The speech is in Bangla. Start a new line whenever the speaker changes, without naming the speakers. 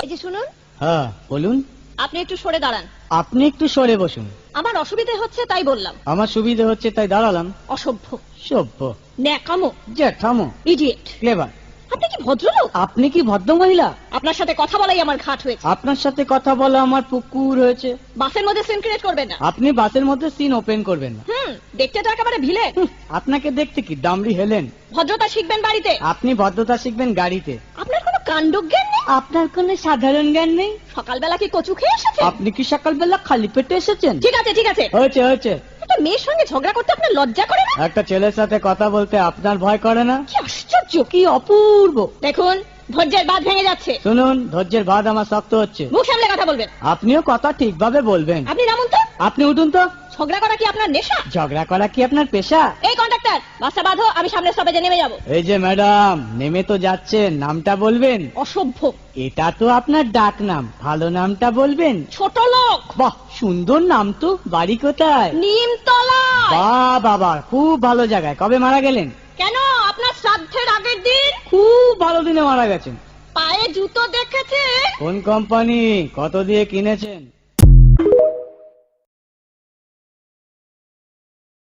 এই যে শুনুন,
হ্যাঁ বলুন।
আপনি একটু সরে দাঁড়ান।
আপনি একটু সরে বসুন।
আমার অসুবিধে হচ্ছে তাই বললাম।
আমার সুবিধে হচ্ছে তাই দাঁড়ালাম।
অসভ্য,
সভ্য,
ন্যাকামো,
জ্যাঠামো,
ইডিয়েট।
ক্লেভার।
আপনি কি ভদ্রলোক?
আপনি কি ভদ্র মহিলা?
আপনার সাথে কথা বলাই আমার ঘাট হয়েছে।
আপনার সাথে কথা বলা আমার পুকুর হয়েছে।
বাসের মধ্যে সিন ক্রিয়েট করবেন না।
আপনি বাসের মধ্যে সিন ওপেন করবেন না।
দেখতে তো একেবারে ভিলেন।
আপনাকে দেখতে কি দামড়ি হেলেন?
ভদ্রতা শিখবেন বাড়িতে।
আপনি ভদ্রতা শিখবেন গাড়িতে।
আপনার কোনো কাণ্ডজ্ঞান নেই।
আপনার কোনো সাধারণ জ্ঞান নেই।
সকালবেলা কি কচু খেয়ে এসেছেন?
আপনি কি সকালবেলা খালি পেটে এসেছেন?
ঠিক আছে ঠিক আছে,
হয়েছে হয়েছে।
একটা মেয়ের সঙ্গে ঝগড়া করতে আপনার লজ্জা করে না?
একটা ছেলের সাথে কথা বলতে আপনার ভয় করে না?
কি আশ্চর্য,
কি অপূর্ব।
দেখুন ধৈর্যের বাঁধ ভেঙে যাচ্ছে।
শুনুন, ধৈর্যের বাঁধ আমার শক্ত হচ্ছে।
মুখ সামলে কথা বলবেন।
আপনিও কথা ঠিকভাবে বলবেন।
আপনি নামুন তো।
আপনি উঠুন তো।
ঝগড়া করা কি আপনার নেশা?
ঝগড়া করা কি আপনার পেশা?
এই কন্ডাক্টর, বাসটা বাঁধো, আমি সামনের স্টপেজে নেমে যাব।
এই যে ম্যাডাম, নেমে তো যাচ্ছেন, নামটা বলবেন।
অসভ্য,
এটা তো আপনার ডাক নাম, ভালো নামটা বলবেন।
ছোট লোক।
বাহ, সুন্দর নাম তো। বাড়ি কোথায়?
নিমতলা।
বাহ বাবা, খুব ভালো জায়গায়। কবে মারা গেলেন?
কেন, আপনার শ্রাদ্ধের আগের দিন।
খুব ভালো দিনে মারা গেছেন।
পায়ে জুতো দেখেছে?
কোন কোম্পানি? কত দিয়ে কিনেছেন?